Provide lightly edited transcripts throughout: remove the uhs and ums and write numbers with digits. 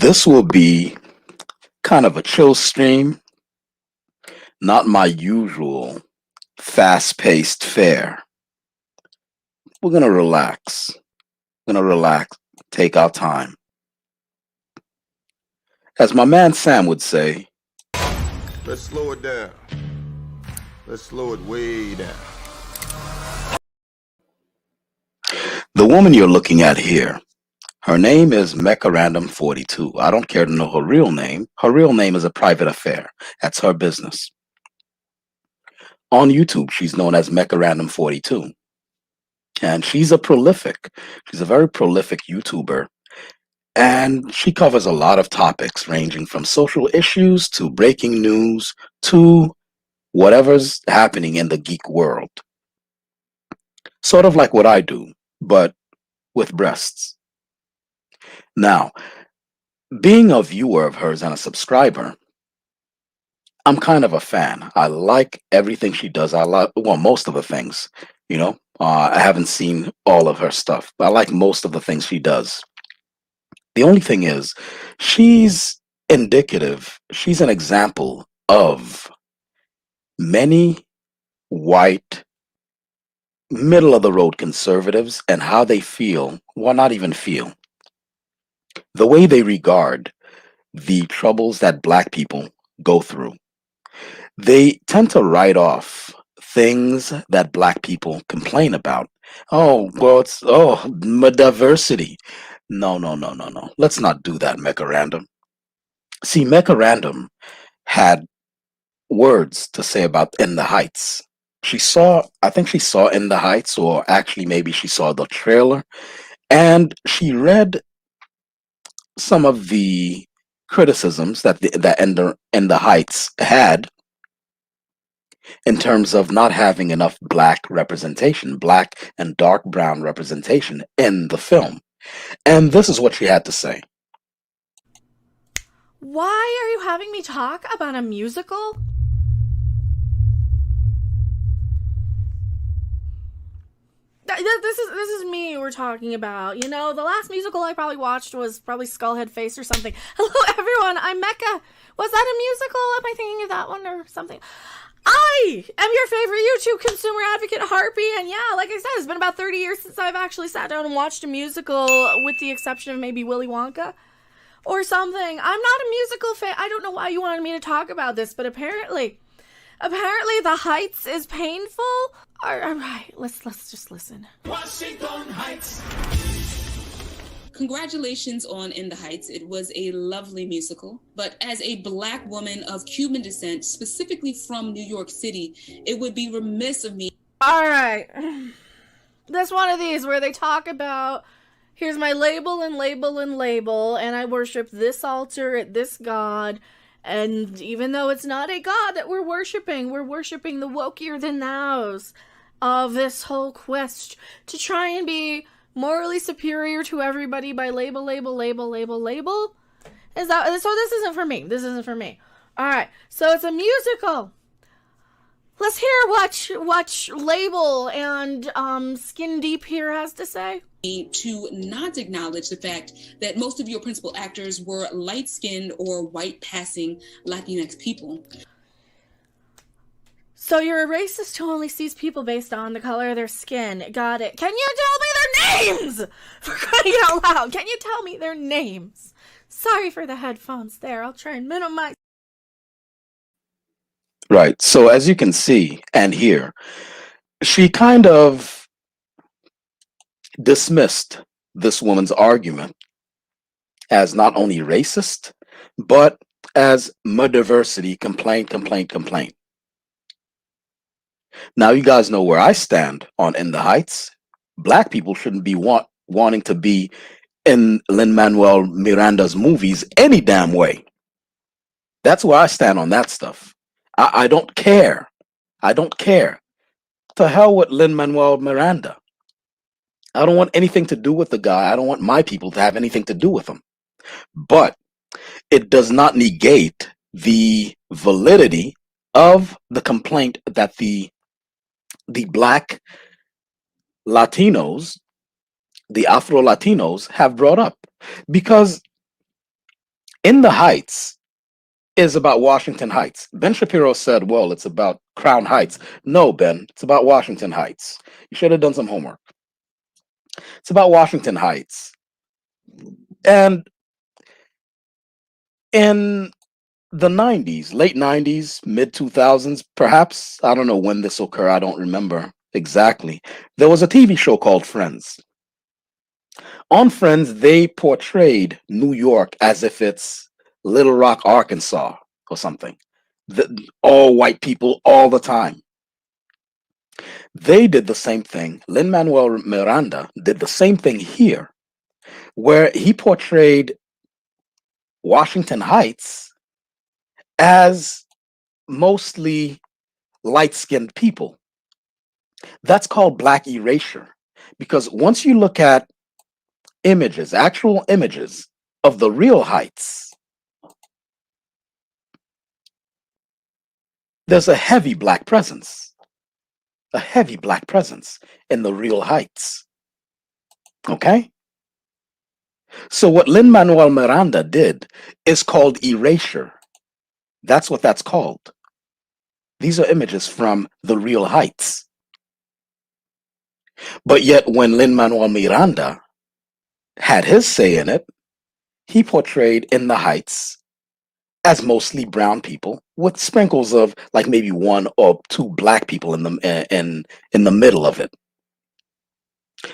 This will be kind of a chill stream, not my usual fast paced fare. We're going to relax. We're going to relax, take our time. As my man Sam would say, let's slow it down. Let's slow it way down. the woman you're looking at here, her name is MechaRandom42. I don't care to know her real name. Her real name is a private affair. That's her business. On YouTube, she's known as MechaRandom42. And she's a very prolific YouTuber. And she covers a lot of topics ranging from social issues to breaking news to whatever's happening in the geek world. Sort of like what I do, but with breasts. Now, being a viewer of hers and a subscriber, I'm kind of a fan. I like everything she does. I like, well, most of the things, you know. I haven't seen all of her stuff, but I like most of the things she does. The only thing is, she's indicative, she's an example of many white, middle of the road conservatives and how they feel, well, not even feel, the way they regard the troubles that Black people go through. They tend to write off things that Black people complain about. Oh, well, diversity. No, no, no, no, no. Let's not do that, MechaRandom. See, MechaRandom had words to say about In the Heights. I think she saw In the Heights, or actually maybe she saw the trailer, and she read some of the criticisms that In the Heights had in terms of not having enough Black representation, Black and dark brown representation in the film. And this is what she had to say. Why are you having me talk about a musical? This is me we're talking about. You know, the last musical I probably watched was probably Skullhead Face or something. Hello everyone, I'm Mecha. Was that a musical? Am I thinking of that one or something? I am your favorite YouTube consumer advocate, Harpy, and yeah, like I said, it's been about 30 years since I've actually sat down and watched a musical, with the exception of maybe Willy Wonka or something. I'm not a musical fan. I don't know why you wanted me to talk about this, but apparently The Heights is painful. All right, let's just listen. Washington Heights. Congratulations on In the Heights. It was a lovely musical. But as a Black woman of Cuban descent, specifically from New York City, it would be remiss of me. All right. That's one of these where they talk about, here's my label and label and label, and I worship this altar at this god. And even though it's not a god that we're worshiping the wokier than thous of this whole quest to try and be morally superior to everybody by label. Is that so? This isn't for me. All right. So it's a musical. Let's hear what Label and Skin Deep here has to say. To not acknowledge the fact that most of your principal actors were light-skinned or white-passing Latinx people. So you're a racist who only sees people based on the color of their skin. Got it. Can you tell me their names? For crying out loud, can you tell me their names? Sorry for the headphones there. I'll try and minimize. Right. So as you can see and hear, she kind of dismissed this woman's argument as not only racist, but as diversity complaint. Now you guys know where I stand on In the Heights. Black people shouldn't be wanting to be in Lin-Manuel Miranda's movies any damn way. That's where I stand on that stuff. I don't care. To hell with Lin-Manuel Miranda. I don't want anything to do with the guy. I don't want my people to have anything to do with him. But it does not negate the validity of the complaint that the Black Latinos, the Afro Latinos, have brought up. Because In the Heights is about Washington Heights. Ben Shapiro said, well, it's about Crown Heights. No, Ben, it's about Washington Heights. You should have done some homework. It's about Washington Heights. And in the 90s, late 90s, mid 2000s, perhaps, I don't know when this occurred, I don't remember exactly. There was a TV show called Friends. On Friends, they portrayed New York as if it's Little Rock, Arkansas or something. All white people all the time. They did the same thing. Lin-Manuel Miranda did the same thing here, where he portrayed Washington Heights as mostly light-skinned people. That's called black erasure, because once you look at images, actual images of the real Heights, there's a heavy black presence, in the real Heights. Okay? So what Lin-Manuel Miranda did is called erasure. That's what that's called. These are images from the real Heights. But yet when Lin-Manuel Miranda had his say in it, he portrayed In the Heights as mostly brown people with sprinkles of like maybe one or two black people in the middle of it.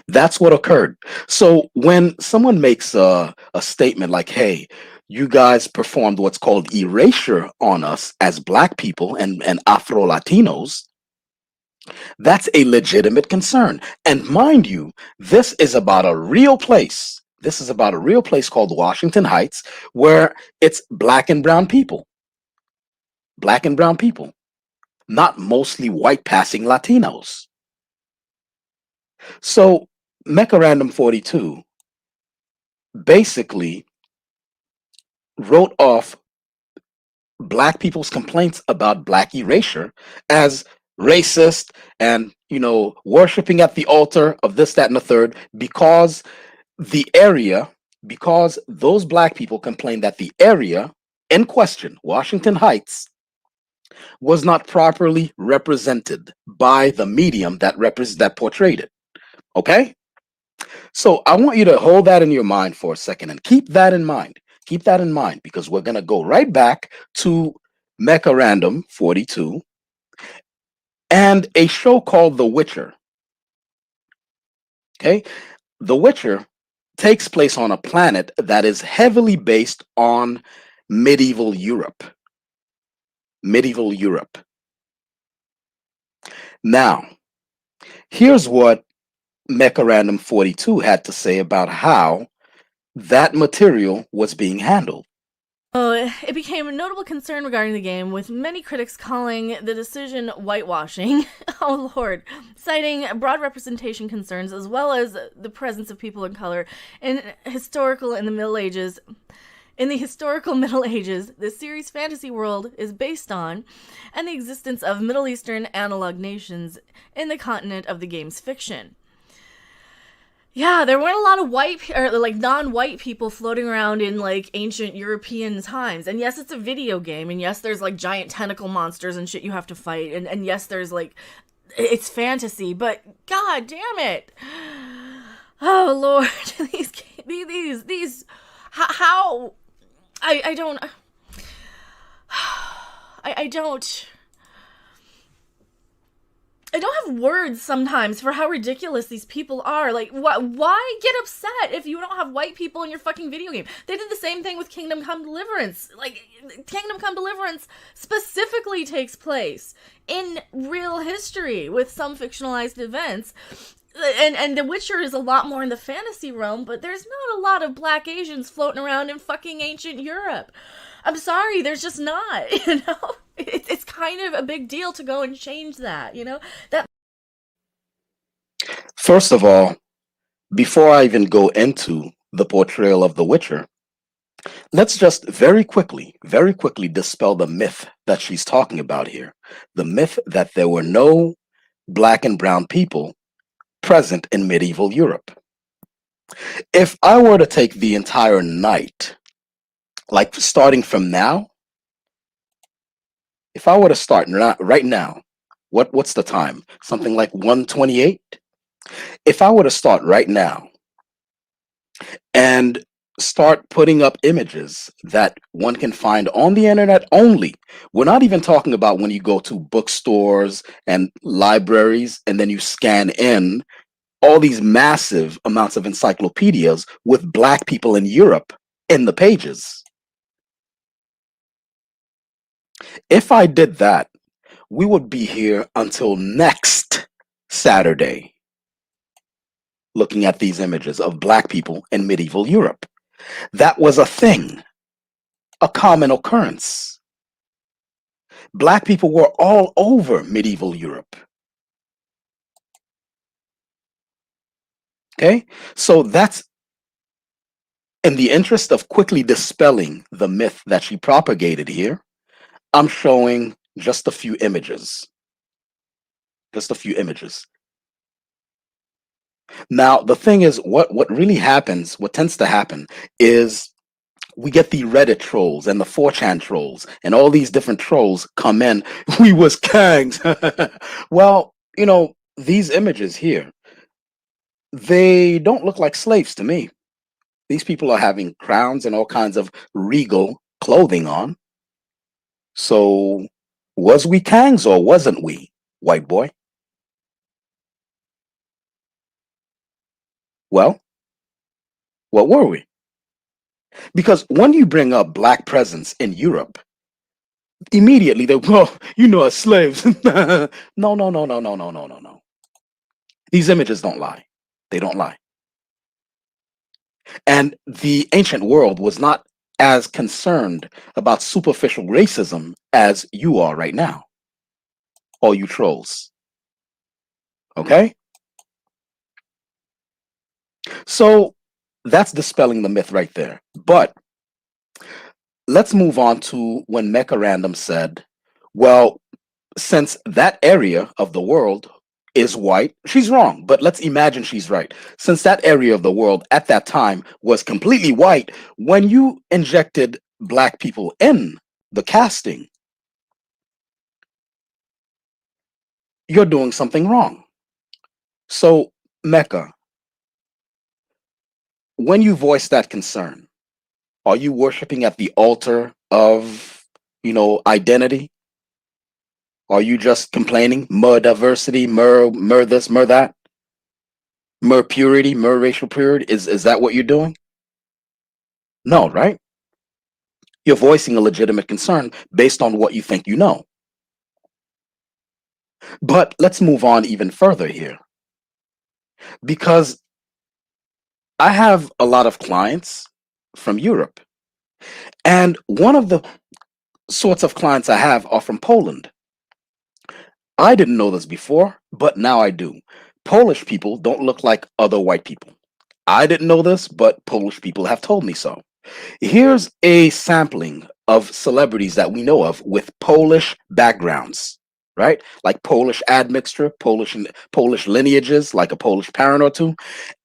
That's what occurred. So when someone makes a statement like, hey, you guys performed what's called erasure on us as black people and Afro Latinos, that's a legitimate concern. And mind you, this is about a real place. This is about a real place called Washington Heights, where it's black and brown people. Black and brown people, not mostly white passing Latinos. So MechaRandom42 basically wrote off black people's complaints about black erasure as racist and, worshiping at the altar of this, that, and the third, because those black people complained that the area in question, Washington Heights, was not properly represented by the medium that portrayed it. Okay? So I want you to hold that in your mind for a second and keep that in mind. Keep that in mind, because we're going to go right back to MechaRandom42 and a show called The Witcher. Okay? The Witcher takes place on a planet that is heavily based on medieval Europe. Medieval Europe. Now, here's what MechaRandom42 had to say about how that material was being handled. It became a notable concern regarding the game, with many critics calling the decision whitewashing. Oh lord. Citing broad representation concerns as well as the presence of people of color in the historical Middle Ages, the series' fantasy world is based on, and the existence of Middle Eastern analog nations in the continent of the game's fiction. Yeah, there weren't a lot of non-white people floating around in ancient European times. And yes, it's a video game, and yes, there's giant tentacle monsters and shit you have to fight, and yes, there's it's fantasy, but god damn it. Oh lord, these how I don't have words sometimes for how ridiculous these people are. Why get upset if you don't have white people in your fucking video game? They did the same thing with Kingdom Come Deliverance. Kingdom Come Deliverance specifically takes place in real history with some fictionalized events. And The Witcher is a lot more in the fantasy realm, but there's not a lot of black Asians floating around in fucking ancient Europe. I'm sorry, there's just not, It's kind of a big deal to go and change that, That. First of all, before I even go into the portrayal of The Witcher, let's just very quickly dispel the myth that she's talking about here. The myth that there were no black and brown people present in medieval Europe. If I were to take the entire night Like starting from now, if I were to start right now, what's the time? Something like 1:28. If I were to start right now and start putting up images that one can find on the internet only. We're not even talking about when you go to bookstores and libraries and then you scan in all these massive amounts of encyclopedias with Black people in Europe in the pages. If I did that, we would be here until next Saturday looking at these images of Black people in medieval Europe. That was a thing, a common occurrence. Black people were all over medieval Europe. Okay, so that's in the interest of quickly dispelling the myth that she propagated here. I'm showing just a few images. Just a few images. Now, the thing is, what really happens, what tends to happen is we get the Reddit trolls and the 4chan trolls and all these different trolls come in. We was kangs. Well, these images here, they don't look like slaves to me. These people are having crowns and all kinds of regal clothing on. So, was we kangs or wasn't we, white boy? Well, what were we? Because when you bring up Black presence in Europe, immediately they, well, as slaves. No, no, no, no, no, no, no, no, no. These images don't lie. They don't lie. And the ancient world was not as concerned about superficial racism as you are right now, all you trolls. Okay? So that's dispelling the myth right there. But let's move on to when MechaRandom said, well, since that area of the world is white, she's wrong, but let's imagine she's right. Since that area of the world at that time was completely white, when you injected Black people in the casting, you're doing something wrong. So, Mecha, when you voice that concern, are you worshiping at the altar of, identity? Are you just complaining? Mer diversity, mer this, mer that? Mer purity, mer racial purity? Is that what you're doing? No, right? You're voicing a legitimate concern based on what you think you know. But let's move on even further here. Because I have a lot of clients from Europe. And one of the sorts of clients I have are from Poland. I didn't know this before, but now I do. Polish people don't look like other white people. I didn't know this, but Polish people have told me so. Here's a sampling of celebrities that we know of with Polish backgrounds, right? Like Polish admixture, Polish lineages, like a Polish parent or two.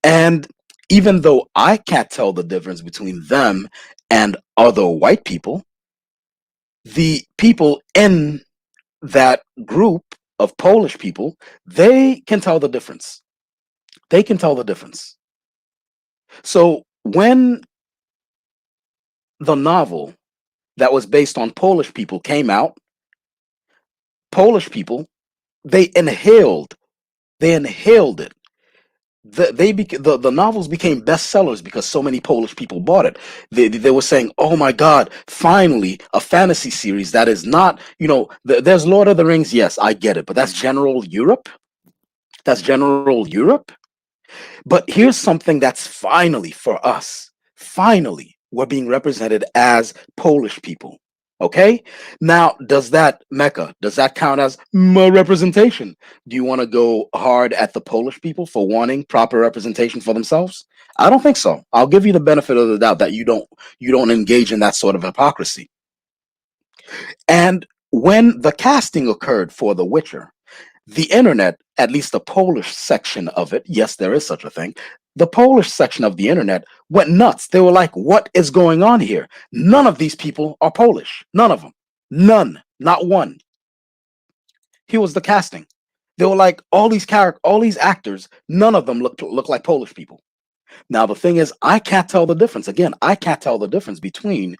And even though I can't tell the difference between them and other white people, the people in that group of Polish people, they can tell the difference. They can tell the difference. So when the novel that was based on Polish people came out, Polish people, they inhaled it. The novels became bestsellers because so many Polish people bought it. They were saying, "Oh my God, finally a fantasy series that is not, there's Lord of the Rings. Yes, I get it, but that's general Europe. That's general Europe. But here's something that's finally for us. Finally, we're being represented as Polish people. Okay? Now, does that count as my representation? Do you want to go hard at the Polish people for wanting proper representation for themselves? I don't think so. I'll give you the benefit of the doubt that you don't engage in that sort of hypocrisy. And when the casting occurred for The Witcher, The internet, at least the Polish section of it, yes, there is such a thing. The Polish section of the internet went nuts. They were like, what is going on here? None of these people are Polish. None of them. None. Not one. Here was the casting. They were like, all these actors, none of them look like Polish people. Now the thing is, I can't tell the difference. Again, I can't tell the difference between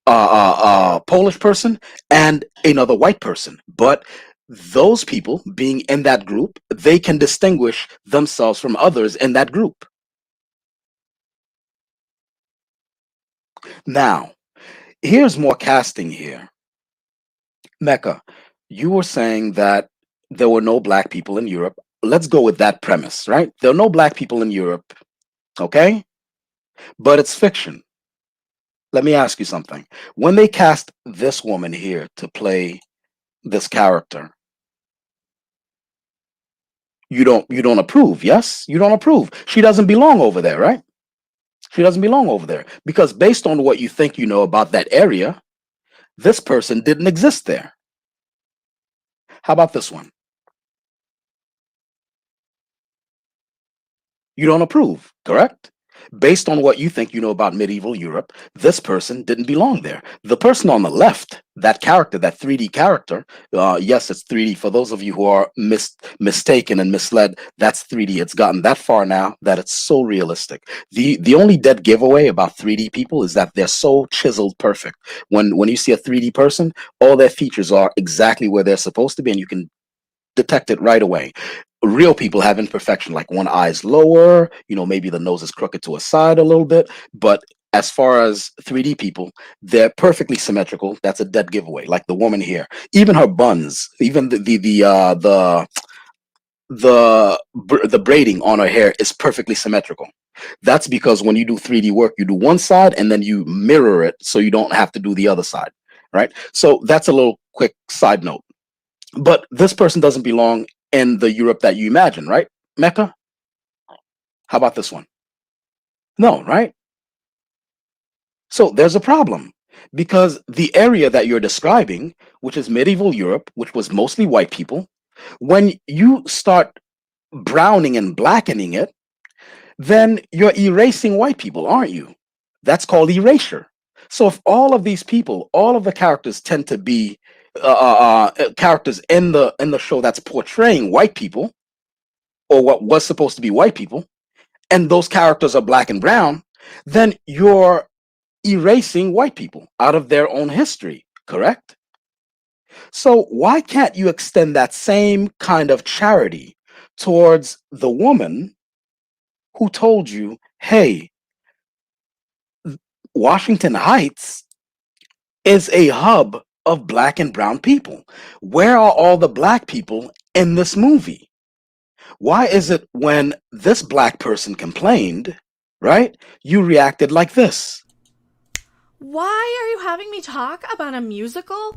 a Polish person and another white person. But those people being in that group, they can distinguish themselves from others in that group. Now, here's more casting here. Mecca, you were saying that there were no black people in Europe. Let's go with that premise, right? There are no black people in Europe, okay? But it's fiction. Let me ask you something. When they cast this woman here to play this character, you don't approve, yes? You don't approve. She doesn't belong over there, right? She doesn't belong over there because based on what you think you know about that area, this person didn't exist there. How about this one? You don't approve, correct? Based on what you think you know about medieval Europe, this person didn't belong there. The person on the left, that character, that 3D character, yes, it's 3D. For those of you who are mistaken and misled, that's 3D. It's gotten that far now that it's so realistic. The only dead giveaway about 3D people is that they're so chiseled perfect. When you see a 3D person, all their features are exactly where they're supposed to be, and you can detect it right away. Real people have imperfection, like one eye's lower, maybe the nose is crooked to a side a little bit. But as far as 3D people, they're perfectly symmetrical. That's a dead giveaway. Like the woman here, even her buns, even the braiding on her hair is perfectly symmetrical. That's because when you do 3D work, you do one side and then you mirror it so you don't have to do the other side, right? So that's a little quick side note. But this person doesn't belong in the Europe that you imagine, right, Mecca? How about this one? No, right? So there's a problem because the area that you're describing, which is medieval Europe, which was mostly white people, when you start browning and blackening it, then you're erasing white people, aren't you? That's called erasure. So if all of these people, all of the characters tend to be characters in the show that's portraying white people, or what was supposed to be white people, and those characters are black and brown, then you're erasing white people out of their own history, correct? So why can't you extend that same kind of charity towards the woman who told you, hey, Washington Heights is a hub of black and brown people. Where are all the black people in this movie? Why is it when this black person complained, right, you reacted like this? Why are you having me talk about a musical?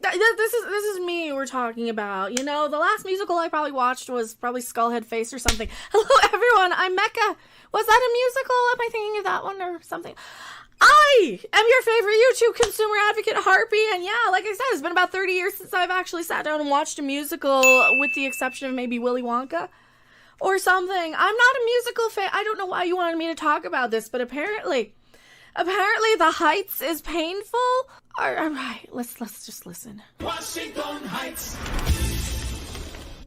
This is me we're talking about. The last musical I probably watched was probably Skullhead Face or something. Hello everyone, I'm Mecha. Was that a musical? Am I thinking of that one or something? I am your favorite YouTube consumer advocate, Harpy, and yeah, like I said, it's been about 30 years since I've actually sat down and watched a musical, with the exception of maybe Willy Wonka or something. I'm not a musical fan. I don't know why you wanted me to talk about this, but apparently the Heights is painful. All right, let's just listen. Washington Heights.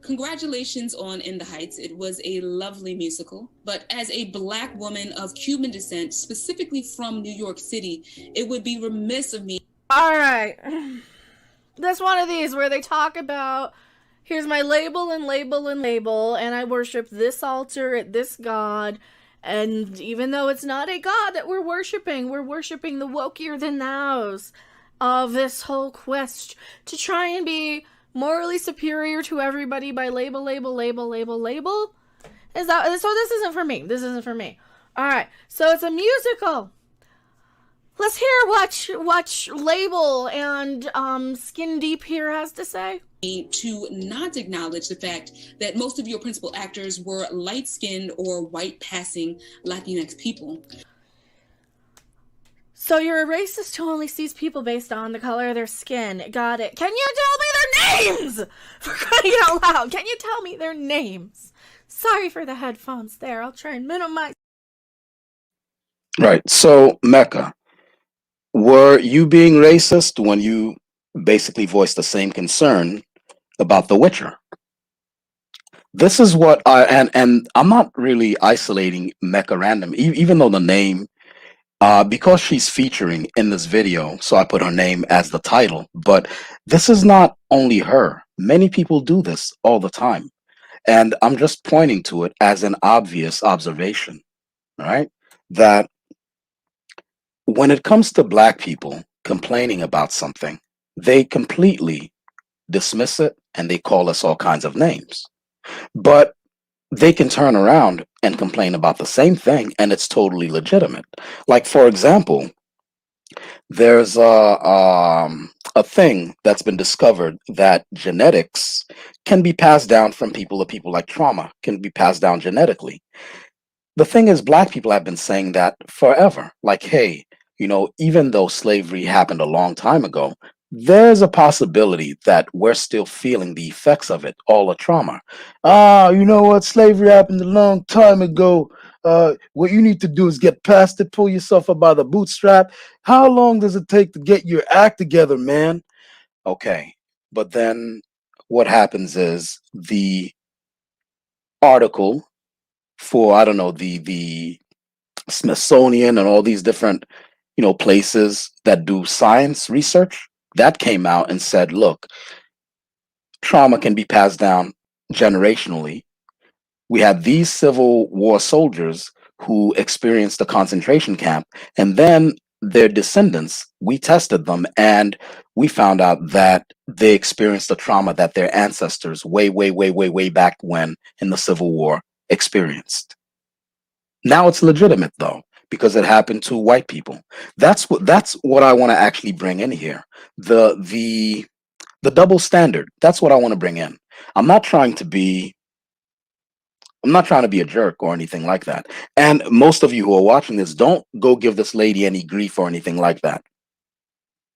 Congratulations on In the Heights. It was a lovely musical, but as a Black woman of Cuban descent, specifically from New York City, it would be remiss of me. All right. That's one of these where they talk about, here's my label and label and label, and I worship this altar at this god, and even though it's not a god that we're worshiping the wokier than thous of this whole quest to try and be morally superior to everybody by label. Is that so? This isn't for me. All right, so it's a musical. Let's hear what Label and Skin Deep here has to say. To not acknowledge the fact that most of your principal actors were light-skinned or white-passing Latinx people. So you're a racist who only sees people based on the color of their skin. Got it. Can you tell me their names? For crying out loud, can you tell me their names? Sorry for the headphones there. I'll try and minimize. Right. So, Mecha, were you being racist when you basically voiced the same concern about The Witcher? This is what and I'm not really isolating Mecha Random, even though the name, because she's featuring in this video, so I put her name as the title. But this is not only her. Many people do this all the time, and I'm just pointing to it as an obvious observation. All right, that when it comes to Black people complaining about something, they completely dismiss it and they call us all kinds of names. But they can turn around and complain about the same thing and it's totally legitimate. Like, for example, there's a thing that's been discovered that genetics can be passed down from people to people, like trauma can be passed down genetically. The thing is, Black people have been saying that forever. Like, hey, even though slavery happened a long time ago, there's a possibility that we're still feeling the effects of it, all the trauma. You know what? Slavery happened a long time ago. What you need to do is get past it, pull yourself up by the bootstrap. How long does it take to get your act together, man? Okay. But then what happens is the article for, I don't know, the Smithsonian and all these different, places that do science research, that came out and said, look, trauma can be passed down generationally. We had these Civil War soldiers who experienced the concentration camp, and then their descendants, we tested them and we found out that they experienced the trauma that their ancestors way, way, way, way, way back when in the Civil War experienced. Now it's legitimate though, because it happened to white people. That's what I want to actually bring in here. The double standard. That's what I want to bring in. I'm not trying to be I'm not trying to be a jerk or anything like that. And most of you who are watching this, don't go give this lady any grief or anything like that.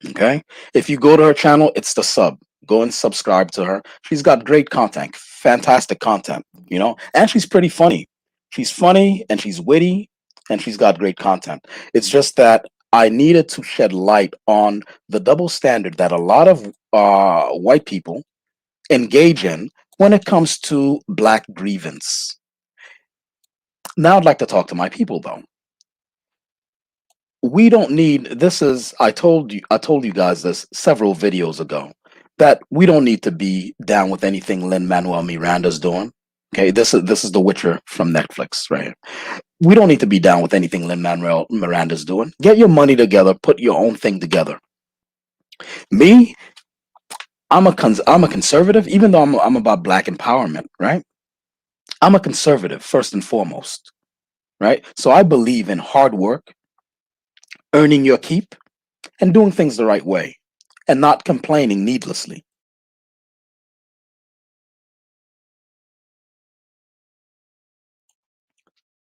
Okay? If you go to her channel, it's the sub. Go and subscribe to her. She's got great content, fantastic content, and she's pretty funny. She's funny and she's witty and she's got great content. It's just that I needed to shed light on the double standard that a lot of white people engage in when it comes to Black grievance. Now I'd like to talk to my people though. We don't need this is I told you guys this several videos ago, that we don't need to be down with anything Lin-Manuel Miranda's doing. Okay, this is The Witcher from Netflix right here. We don't need to be down with anything Lin-Manuel Miranda's doing. Get your money together, put your own thing together. Me, I'm a conservative, even though I'm about Black empowerment, right? I'm a conservative first and foremost, right? So I believe in hard work, earning your keep, and doing things the right way, and not complaining needlessly.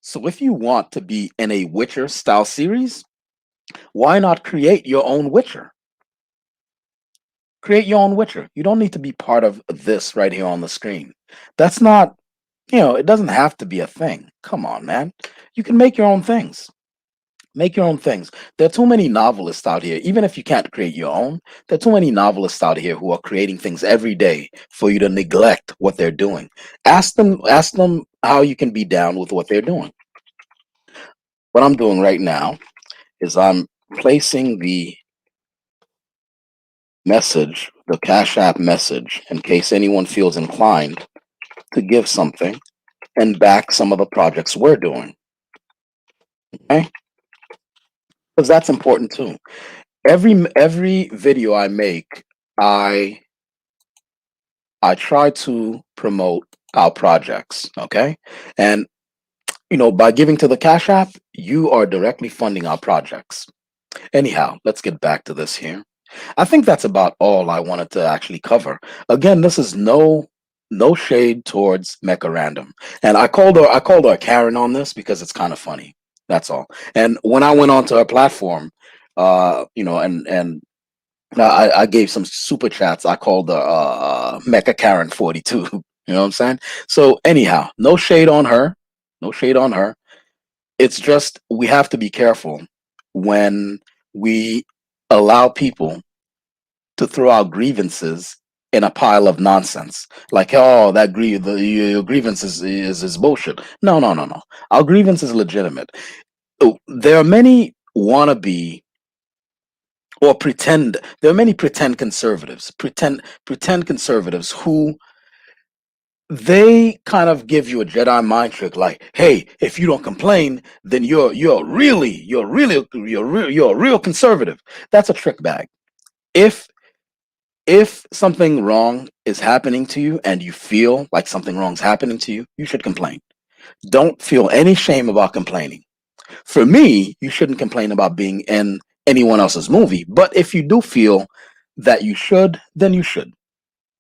So if you want to be in a Witcher style series, why not create your own Witcher? Create your own Witcher. You don't need to be part of this right here on the screen. That's not, it doesn't have to be a thing. Come on, man. You can make your own things. Make your own things. There are too many novelists out here. Even if you can't create your own, there are too many novelists out here who are creating things every day for you to neglect what they're doing. Ask them how you can be down with what they're doing. What I'm doing right now is I'm placing the message, the Cash App message, in case anyone feels inclined to give something and back some of the projects we're doing. Okay? Because that's important too. Every video I make, I try to promote our projects, okay? And by giving to the Cash App, you are directly funding our projects. Anyhow, let's get back to this here. I think that's about all I wanted to actually cover. Again, this is no shade towards MechaRandom. And I called her Karen on this because it's kind of funny. That's all. And when I went onto her platform, And I gave some super chats. I called the MechaRandom42. You know what I'm saying? So anyhow, no shade on her. No shade on her. It's just we have to be careful when we allow people to throw out grievances in a pile of nonsense. Like, oh, your grievance is bullshit. No, no, no, no. Our grievance is legitimate. Oh, there are many wannabe or pretend. There are many pretend conservatives who they kind of give you a Jedi mind trick, like, hey, if you don't complain, then you're a real conservative. That's a trick bag. If if something wrong is happening to you and you feel like something wrong's happening to you, you should complain. Don't feel any shame about complaining. For me, you shouldn't complain about being in anyone else's movie. But if you do feel that you should, then you should.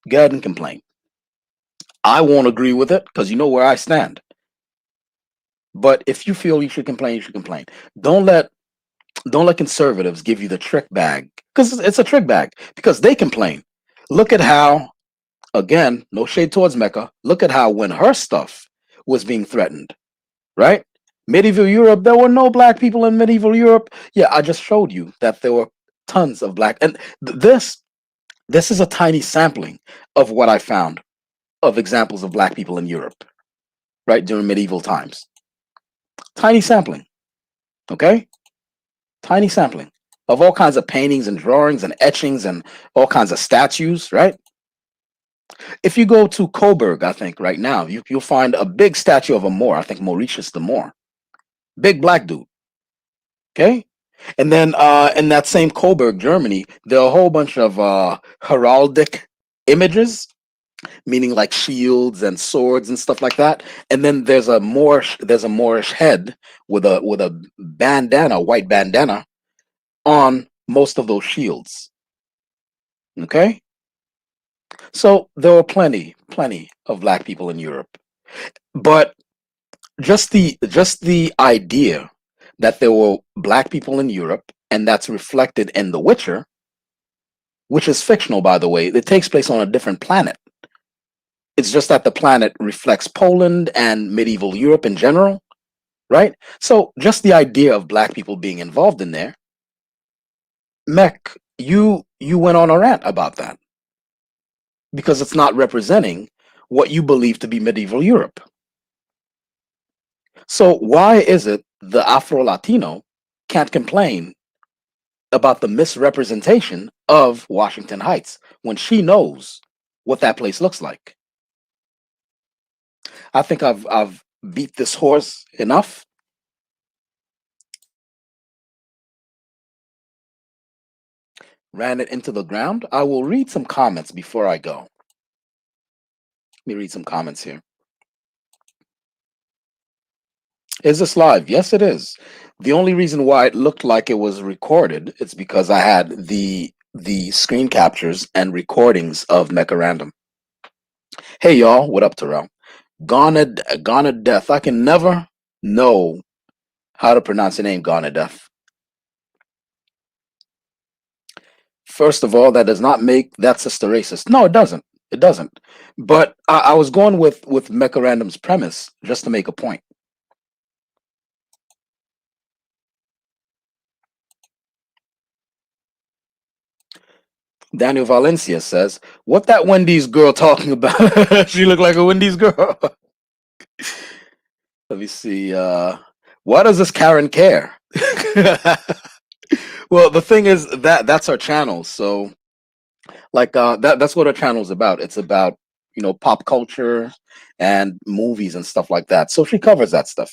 Go ahead and complain. I won't agree with it because you know where I stand. But if you feel you should complain, you should complain. Don't let don't let conservatives give you the trick bag because it's a trick bag because they complain. Look at how, again, no shade towards Mecca. Look at how when her stuff was being threatened, right? Medieval Europe, there were no black people in medieval Europe. Yeah, I just showed you that there were tons of black, and this is a tiny sampling of what I found of examples of black people in Europe, right, during medieval times. Tiny sampling, okay? Tiny sampling of all kinds of paintings and drawings and etchings and all kinds of statues, right? If you go to Coburg, I think right now, you'll find a big statue of a Moor. I think Mauritius the Moor, big black dude. Okay, and then in that same Coburg, Germany, there are a whole bunch of heraldic images, meaning like shields and swords and stuff like that. And then there's a Moorish head with a bandana, white bandana, on most of those shields. Okay, so there were plenty of black people in Europe, but just the idea that there were black people in Europe, and that's reflected in The Witcher, which is fictional, by the way. It takes place on a different planet. It's just that the planet reflects Poland and medieval Europe in general, right? So just the idea of black people being involved in there, Mech, you went on a rant about that because it's not representing what you believe to be medieval Europe. So why is it the Afro Latino can't complain about the misrepresentation of Washington Heights when she knows what that place looks like? I think I've beat this horse enough. Ran it into the ground. I will read some comments before I go. Let me read some comments here. Is this live? Yes, it is. The only reason why it looked like it was recorded is because I had the screen captures and recordings of MechaRandom. Hey y'all, what up, Terrell? Gone Death. I can never know how to pronounce your name, Gone Death. First of all, that does not make that sister racist. No, it doesn't. It doesn't. But I was going with MechaRandom's premise just to make a point. Daniel Valencia says, "What that Wendy's girl talking about? She looked like a Wendy's girl." Let me see. Why does this Karen care? Well, the thing is that that's our channel. So, like, that's what our channel is about. It's about pop culture and movies and stuff like that. So she covers that stuff.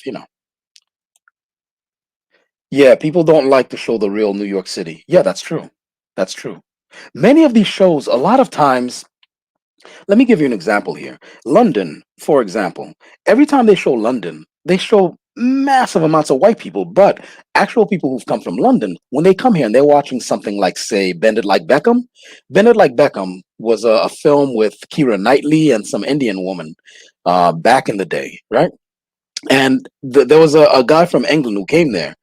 Yeah, people don't like to show the real New York City. Yeah, that's true. That's true. Many of these shows, a lot of times, let me give you an example here. London, for example, every time they show London, they show massive amounts of white people, but actual people who've come from London, when they come here and they're watching something like, say, Bend It Like Beckham. Bend It Like Beckham was a film with Keira Knightley and some Indian woman back in the day, right? And there was a guy from England who came there,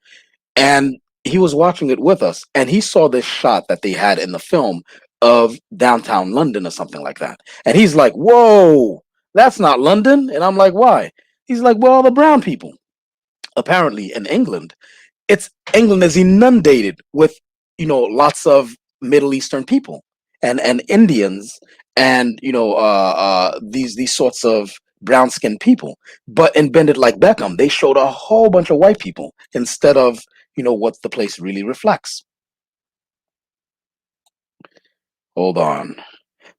and he was watching it with us, and he saw this shot that they had in the film of downtown London or something like that. And he's like, "Whoa, that's not London." And I'm like, "Why?" He's like, "Well, the brown people. Apparently, in England, England is inundated with lots of Middle Eastern people and Indians and these sorts of brown skinned people. But in Bend It Like Beckham, they showed a whole bunch of white people instead of what the place really reflects. Hold on.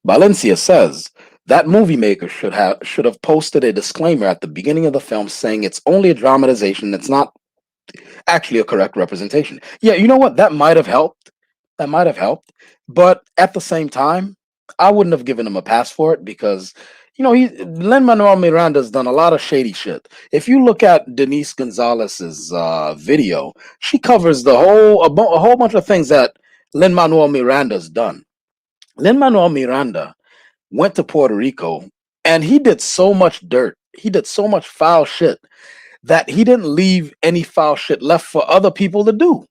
Valencia says that movie maker should have posted a disclaimer at the beginning of the film saying it's only a dramatization. It's not actually a correct representation. Yeah, you know what? That might have helped. That might have helped. But at the same time, I wouldn't have given him a pass for it because, Lin Manuel Miranda's done a lot of shady shit. If you look at Denise Gonzalez's video, she covers a whole bunch of things that Lin Manuel Miranda's done. Lin Manuel Miranda went to Puerto Rico and he did so much dirt. He did so much foul shit that he didn't leave any foul shit left for other people to do.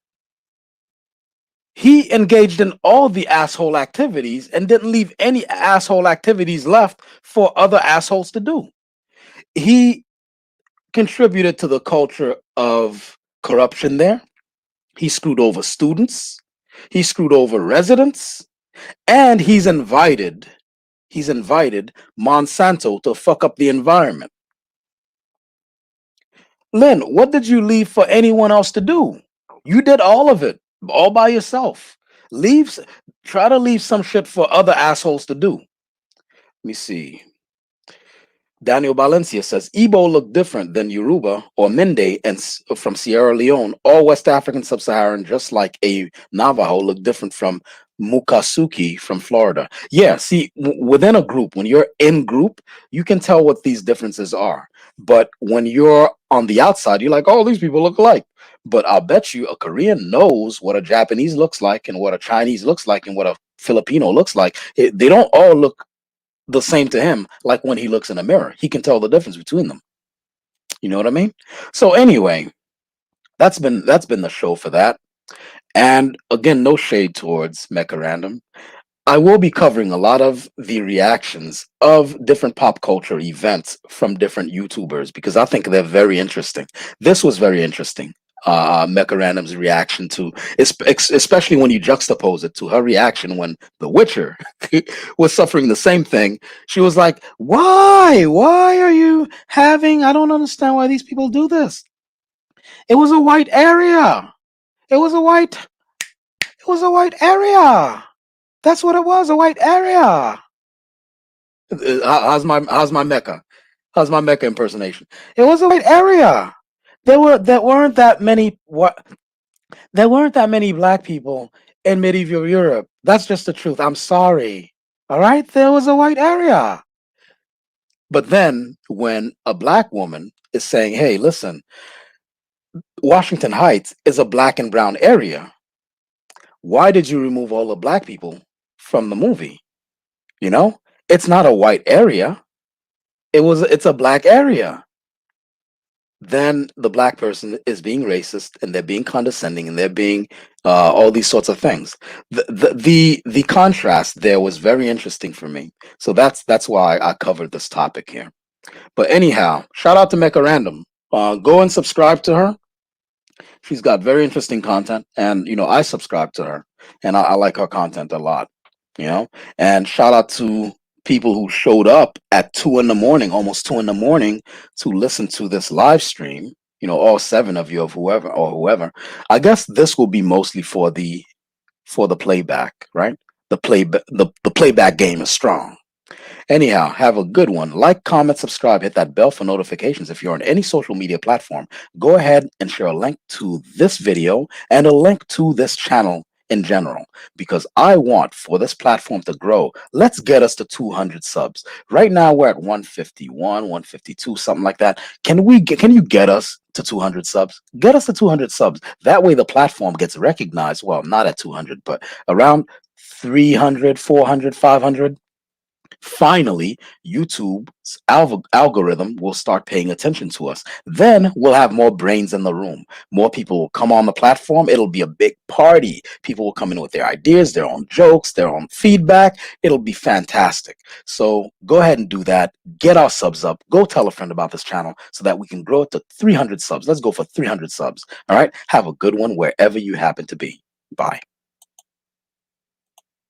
He engaged in all the asshole activities and didn't leave any asshole activities left for other assholes to do. He contributed to the culture of corruption there. He screwed over students. He screwed over residents. And he's invited Monsanto to fuck up the environment. Lynn, what did you leave for anyone else to do? You did all of it, all by yourself. Leave, try to leave some shit for other assholes to do. Let me see. Daniel Valencia says Igbo look different than Yoruba or Mende and from Sierra Leone. All West African sub-Saharan, just like a Navajo, look different from Mukasuki from Florida. Yeah, see, within a group, when you're in group, you can tell what these differences are. But when you're on the outside, you're like, oh, these people look alike. But I'll bet you a Korean knows what a Japanese looks like and what a Chinese looks like and what a Filipino looks like. They don't all look the same to him. Like when he looks in a mirror, he can tell the difference between them. You know what I mean? So anyway, that's been the show for that. And again, no shade towards Mecha Random. I will be covering a lot of the reactions of different pop culture events from different YouTubers because I think they're very interesting. This was very interesting. Mecha Random's reaction to, especially when you juxtapose it to her reaction when The Witcher was suffering the same thing. She was like, "Why? Why are you having? I don't understand why these people do this. It was a white area. It was a white. It was a white area. That's what it was. A white area." How's my Mecha? How's my Mecha impersonation? It was a white area. There weren't that many black people in medieval Europe. That's just the truth. I'm sorry. All right, there was a white area. But then when a black woman is saying, "Hey, listen, Washington Heights is a black and brown area. Why did you remove all the black people from the movie? You know, it's not a white area. It's a black area." Then the black person is being racist and they're being condescending and they're being all these sorts of things. The contrast there was very interesting for me. So that's why I covered this topic here. But anyhow, shout out to Mecha Random. Go and subscribe to her. She's got very interesting content, and I subscribe to her, and I like her content a lot. And shout out to people who showed up at 2 in the morning, almost 2 in the morning, to listen to this live stream. All 7 of you, of whoever. I guess this will be mostly for the playback, right? The playback game is strong. Anyhow, have a good one. Like, comment, subscribe, hit that bell for notifications. If you're on any social media platform, go ahead and share a link to this video and a link to this channel in general, because I want for this platform to grow. Let's get us to 200 subs. Right now we're at 151, 152, something like that. Can you get us to 200 subs? Get us to 200 subs. That way the platform gets recognized. Well, not at 200, but around 300, 400, 500. Finally, YouTube's algorithm will start paying attention to us. Then we'll have more brains in the room. More people will come on the platform. It'll be a big party. People will come in with their ideas, their own jokes, their own feedback. It'll be fantastic. So go ahead and do that. Get our subs up. Go tell a friend about this channel so that we can grow it to 300 subs. Let's go for 300 subs. All right. Have a good one wherever you happen to be. Bye.